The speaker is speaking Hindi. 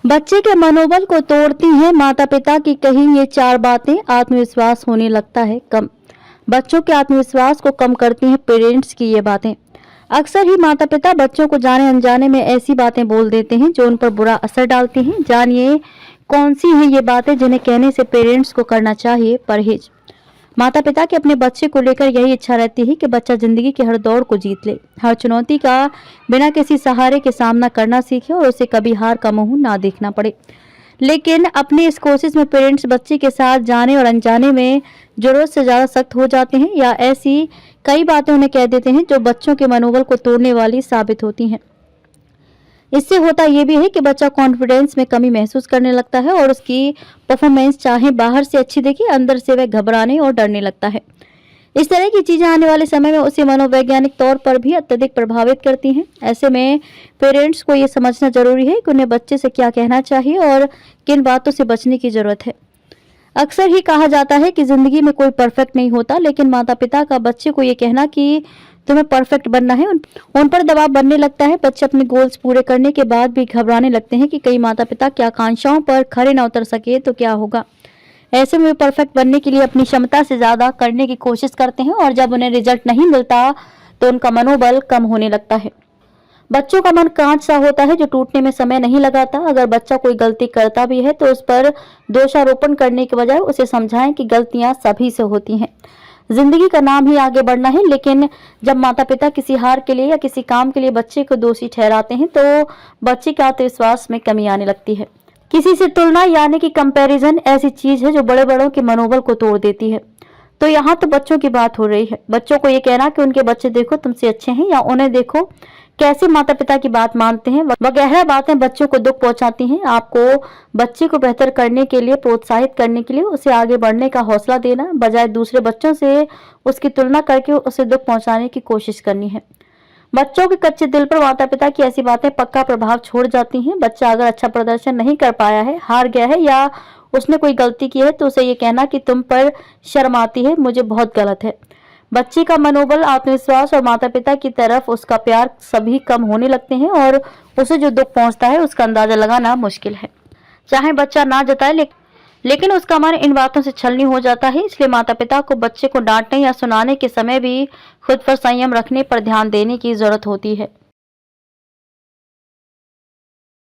बच्चे के मनोबल को तोड़ती हैं माता पिता की कही ये 4 बातें, आत्मविश्वास होने लगता है कम। बच्चों के आत्मविश्वास को कम करती हैं पेरेंट्स की ये बातें। अक्सर ही माता पिता बच्चों को जाने अनजाने में ऐसी बातें बोल देते हैं जो उन पर बुरा असर डालती हैं। जानिए कौन सी हैं ये बातें जिन्हें कहने से पेरेंट्स को करना चाहिए परहेज। माता पिता की अपने बच्चे को लेकर यही इच्छा रहती है कि बच्चा जिंदगी की हर दौड़ को जीत ले, हर चुनौती का बिना किसी सहारे के सामना करना सीखे और उसे कभी हार का मुंह ना देखना पड़े। लेकिन अपनी इस कोशिश में पेरेंट्स बच्चे के साथ जाने और अनजाने में जरूरत से ज्यादा सख्त हो जाते हैं या ऐसी कई बातें उन्हें कह देते हैं जो बच्चों के मनोबल को तोड़ने वाली साबित होती हैं। इससे होता यह भी है कि बच्चा कॉन्फिडेंस में कमी महसूस करने लगता है और उसकी परफॉर्मेंस चाहे बाहर से अच्छी दिखे, अंदर से वह घबराने और डरने लगता है। इस तरह की चीजें आने वाले समय में उसे मनोवैज्ञानिक तौर पर भी अत्यधिक प्रभावित करती हैं। ऐसे में पेरेंट्स को ये समझना जरूरी है कि उन्हें बच्चे से क्या कहना चाहिए और किन बातों से बचने की जरूरत है। अक्सर ही कहा जाता है कि जिंदगी में कोई परफेक्ट नहीं होता, लेकिन माता पिता का बच्चे को ये कहना कि तुम्हें परफेक्ट बनना है उन पर दबाव बनने लगता है। बच्चे अपने गोल्स पूरे करने के बाद भी घबराने लगते हैं कि कई माता पिता की आकांक्षाओं पर खरे न उतर सके तो क्या होगा। ऐसे में वे परफेक्ट बनने के लिए अपनी क्षमता से ज्यादा करने की कोशिश करते हैं और जब उन्हें रिजल्ट नहीं मिलता तो उनका मनोबल कम होने लगता है। बच्चों का मन कांच सा होता है जो टूटने में समय नहीं लगाता। अगर बच्चा कोई गलती करता भी है तो उस पर दोषारोपण करने के बजाय उसे समझाएं कि गलतियां सभी से होती हैं। जिंदगी का नाम ही आगे बढ़ना है, लेकिन जब माता पिता किसी हार के लिए या किसी काम के लिए बच्चे को दोषी ठहराते हैं तो बच्चे के आत्मविश्वास में कमी आने लगती है। किसी से तुलना यानी कि कंपैरिजन ऐसी चीज है जो बड़े बड़ों के मनोबल को तोड़ देती है। तो यहाँ तो बच्चों की बात हो रही है। बच्चों को ये कहना कि उनके बच्चे देखो तुमसे अच्छे हैं या उन्हें देखो कैसे माता पिता की बात मानते हैं, वगैरह बातें बच्चों को दुख पहुंचाती हैं। आपको बच्चे को बेहतर करने के लिए, प्रोत्साहित करने के लिए उसे आगे बढ़ने का हौसला देना, बजाय दूसरे बच्चों से उसकी तुलना करके उसे दुख पहुंचाने की कोशिश करनी है। बच्चों के कच्चे दिल पर माता पिता की ऐसी बातें पक्का प्रभाव छोड़ जाती हैं। बच्चा अगर अच्छा प्रदर्शन नहीं कर पाया है, हार गया है या उसने कोई गलती की है तो उसे ये कहना कि तुम पर शर्म आती है, मुझे बहुत गलत है। बच्चे का मनोबल, आत्मविश्वास और माता पिता की तरफ उसका प्यार सभी कम होने लगते हैं और उसे जो दुख पहुंचता है उसका अंदाजा लगाना मुश्किल है। चाहे बच्चा ना जताए लेकिन उसका मन इन बातों से छलनी हो जाता है। इसलिए माता पिता को बच्चे को डांटने या सुनाने के समय भी खुद पर संयम रखने पर ध्यान देने की जरूरत होती है।